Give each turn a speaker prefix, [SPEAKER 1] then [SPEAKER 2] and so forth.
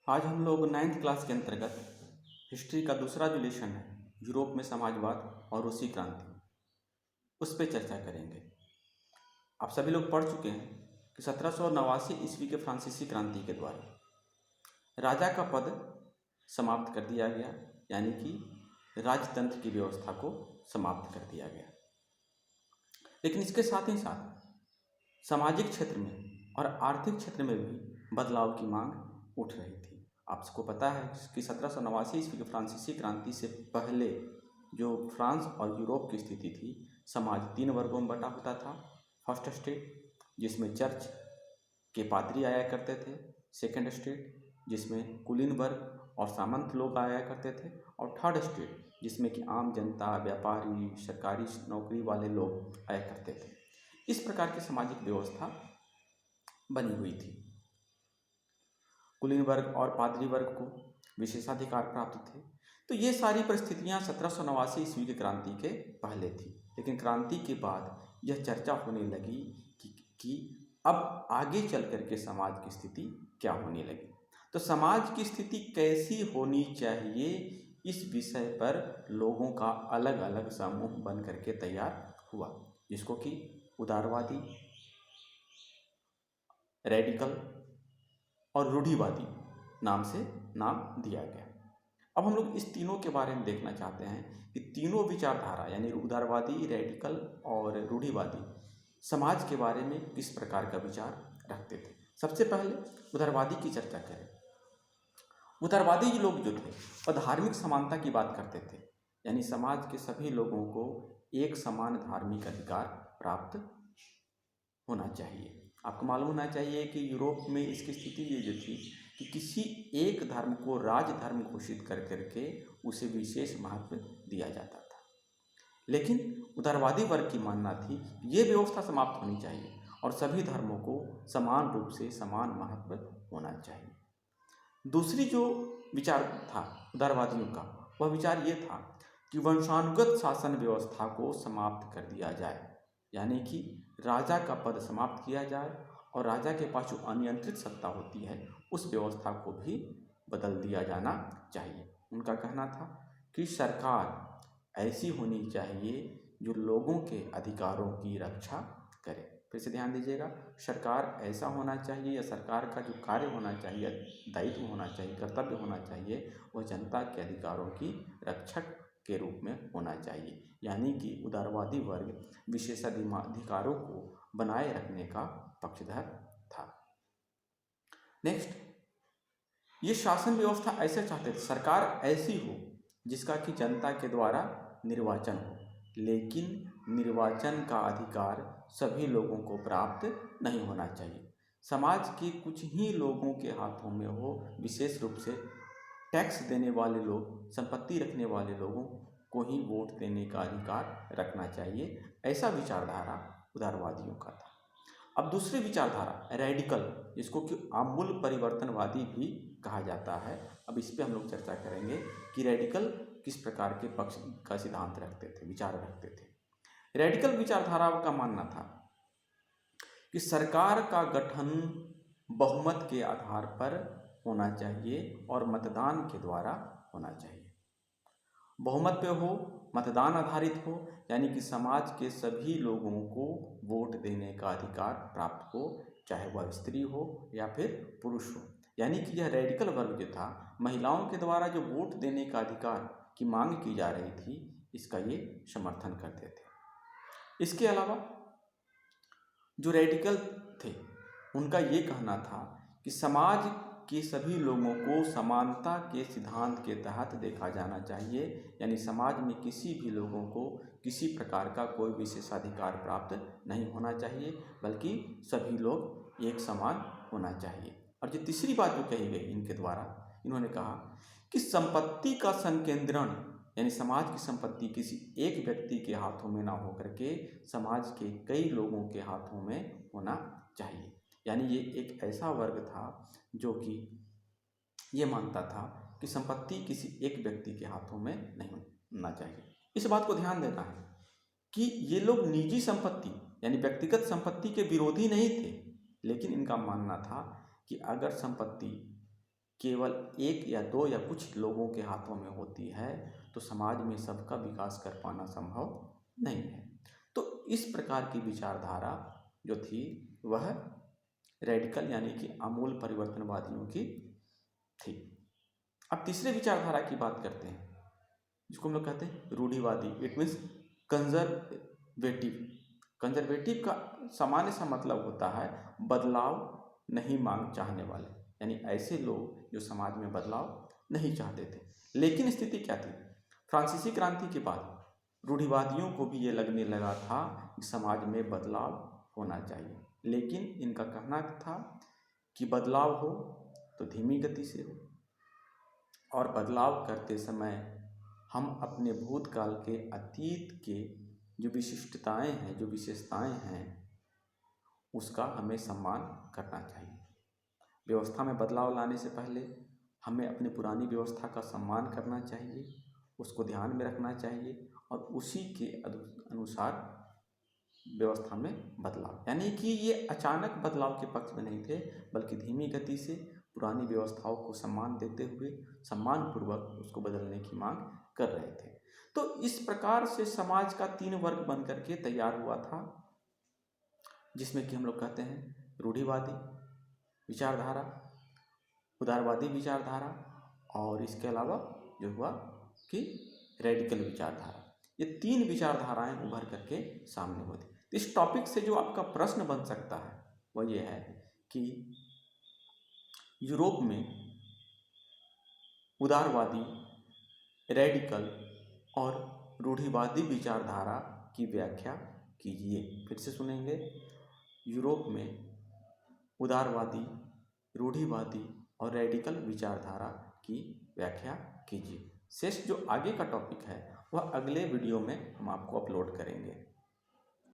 [SPEAKER 1] आज हम लोग 9th क्लास के अंतर्गत हिस्ट्री का दूसरा जो लेसन है यूरोप में समाजवाद और रूसी क्रांति उस पर चर्चा करेंगे। आप सभी लोग पढ़ चुके हैं कि 1789 ईस्वी के फ्रांसीसी क्रांति के द्वारा राजा का पद समाप्त कर दिया गया, यानी कि राजतंत्र की व्यवस्था को समाप्त कर दिया गया। लेकिन इसके साथ ही साथ सामाजिक क्षेत्र में और आर्थिक क्षेत्र में भी बदलाव की मांग उठ रही थी। आपको पता है कि 1789 ईस्वी की फ्रांसीसी क्रांति से पहले जो फ्रांस और यूरोप की स्थिति थी, समाज 3 वर्गों में बटा होता था। फर्स्ट स्टेट जिसमें चर्च के पादरी आया करते थे, सेकंड स्टेट जिसमें कुलीन वर्ग और सामंत लोग आया करते थे, और थर्ड स्टेट जिसमें कि आम जनता, व्यापारी, सरकारी नौकरी वाले लोग आया करते थे। इस प्रकार की सामाजिक व्यवस्था बनी हुई थी। कुलीन वर्ग और पादरी वर्ग को विशेषाधिकार प्राप्त थे। तो ये सारी परिस्थितियां 1789 ईस्वी की क्रांति के पहले थी। लेकिन क्रांति के बाद यह चर्चा होने लगी कि अब आगे चल करके समाज की स्थिति क्या होने लगी। तो समाज की स्थिति कैसी होनी चाहिए, इस विषय पर लोगों का अलग अलग समूह बन करके तैयार हुआ, जिसको कि उदारवादी, रेडिकल और रूढ़िवादी नाम से नाम दिया गया। अब हम लोग इस तीनों के बारे में देखना चाहते हैं कि तीनों विचारधारा यानी उदारवादी, रेडिकल और रूढ़िवादी समाज के बारे में किस प्रकार का विचार रखते थे। सबसे पहले उदारवादी की चर्चा करें। उदारवादी लोग जो थे वह धार्मिक समानता की बात करते थे, यानी समाज के सभी लोगों को एक समान धार्मिक अधिकार प्राप्त होना चाहिए। आपको मालूम होना चाहिए कि यूरोप में इसकी स्थिति ये जो थी कि किसी एक धर्म को राजधर्म घोषित कर करके उसे विशेष महत्व दिया जाता था। लेकिन उदारवादी वर्ग की मानना थी ये व्यवस्था समाप्त होनी चाहिए और सभी धर्मों को समान रूप से समान महत्व होना चाहिए। दूसरी जो विचार था उदारवादियों का, वह विचार ये था कि वंशानुगत शासन व्यवस्था को समाप्त कर दिया जाए, यानी कि राजा का पद समाप्त किया जाए और राजा के पास जो अनियंत्रित सत्ता होती है उस व्यवस्था को भी बदल दिया जाना चाहिए। उनका कहना था कि सरकार ऐसी होनी चाहिए जो लोगों के अधिकारों की रक्षा करे। फिर से ध्यान दीजिएगा, सरकार ऐसा होना चाहिए या सरकार का जो कार्य होना चाहिए, दायित्व होना चाहिए, कर्तव्य होना चाहिए, वह जनता के अधिकारों की रक्षक के रूप में होना चाहिए। यानी कि उदारवादी वर्ग विशेषाधिकारों को बनाए रखने का पक्षधर था। नेक्स्ट, ये शासन व्यवस्था ऐसे चाहते थे, सरकार ऐसी हो जिसका कि जनता के द्वारा निर्वाचन हो, लेकिन निर्वाचन का अधिकार सभी लोगों को प्राप्त नहीं होना चाहिए। समाज के कुछ ही लोगों के हाथों में हो, विशेष रूप से टैक्स देने वाले लोग, संपत्ति रखने वाले लोगों को ही वोट देने का अधिकार रखना चाहिए। ऐसा विचारधारा उदारवादियों का था। अब दूसरी विचारधारा रेडिकल, जिसको कि आमूल परिवर्तनवादी भी कहा जाता है। अब इस पे हम लोग चर्चा करेंगे कि रेडिकल किस प्रकार के पक्ष का सिद्धांत रखते थे, विचार रखते थे। रेडिकल विचारधारा का मानना था कि सरकार का गठन बहुमत के आधार पर होना चाहिए और मतदान के द्वारा होना चाहिए। बहुमत पे हो, मतदान आधारित हो, यानी कि समाज के सभी लोगों को वोट देने का अधिकार प्राप्त हो, चाहे वह स्त्री हो या फिर पुरुष हो। यानी कि यह रेडिकल वर्ग जो था, महिलाओं के द्वारा जो वोट देने का अधिकार की मांग की जा रही थी, इसका ये समर्थन करते थे। इसके अलावा जो रेडिकल थे उनका ये कहना था कि समाज के सभी लोगों को समानता के सिद्धांत के तहत देखा जाना चाहिए, यानी समाज में किसी भी लोगों को किसी प्रकार का कोई विशेषाधिकार प्राप्त नहीं होना चाहिए, बल्कि सभी लोग एक समान होना चाहिए। और जो तीसरी बात जो कही गई इनके द्वारा, इन्होंने कहा कि संपत्ति का संकेंद्रण, यानी समाज की संपत्ति किसी एक व्यक्ति के हाथों में ना होकर के समाज के कई लोगों के हाथों में होना चाहिए। यानी ये एक ऐसा वर्ग था जो कि ये मानता था कि संपत्ति किसी एक व्यक्ति के हाथों में नहीं होना चाहिए। इस बात को ध्यान देना है कि ये लोग निजी संपत्ति यानी व्यक्तिगत संपत्ति के विरोधी नहीं थे, लेकिन इनका मानना था कि अगर संपत्ति केवल एक या दो या कुछ लोगों के हाथों में होती है तो समाज में सबका विकास कर पाना संभव नहीं है। तो इस प्रकार की विचारधारा जो थी वह रेडिकल यानी कि आमूल परिवर्तनवादियों की थी। अब तीसरे विचारधारा की बात करते हैं, जिसको हम लोग कहते हैं रूढ़िवादी। It means conservative. कंजर्वेटिव का सामान्य सा मतलब होता है बदलाव नहीं मांग चाहने वाले, यानी ऐसे लोग जो समाज में बदलाव नहीं चाहते थे। लेकिन स्थिति क्या थी, फ्रांसीसी क्रांति के बाद रूढ़िवादियों को भी ये लगने लगा था कि समाज में बदलाव होना चाहिए, लेकिन इनका कहना था कि बदलाव हो तो धीमी गति से हो, और बदलाव करते समय हम अपने भूतकाल के अतीत के जो विशिष्टताएं हैं, जो विशेषताएं हैं, उसका हमें सम्मान करना चाहिए। व्यवस्था में बदलाव लाने से पहले हमें अपनी पुरानी व्यवस्था का सम्मान करना चाहिए, उसको ध्यान में रखना चाहिए और उसी के अनुसार व्यवस्था में बदलाव, यानी कि ये अचानक बदलाव के पक्ष में नहीं थे, बल्कि धीमी गति से पुरानी व्यवस्थाओं को सम्मान देते हुए सम्मानपूर्वक उसको बदलने की मांग कर रहे थे। तो इस प्रकार से समाज का 3 वर्ग बन करके तैयार हुआ था, जिसमें कि हम लोग कहते हैं रूढ़िवादी विचारधारा, उदारवादी विचारधारा और इसके अलावा जो हुआ कि रेडिकल विचारधारा। ये 3 विचारधाराएं उभर करके सामने होती। इस टॉपिक से जो आपका प्रश्न बन सकता है वह ये है कि यूरोप में उदारवादी, रेडिकल और रूढ़िवादी विचारधारा की व्याख्या कीजिए। फिर से सुनेंगे, यूरोप में उदारवादी, रूढ़िवादी और रेडिकल विचारधारा की व्याख्या कीजिए। शेष जो आगे का टॉपिक है वह अगले वीडियो में हम आपको अपलोड करेंगे।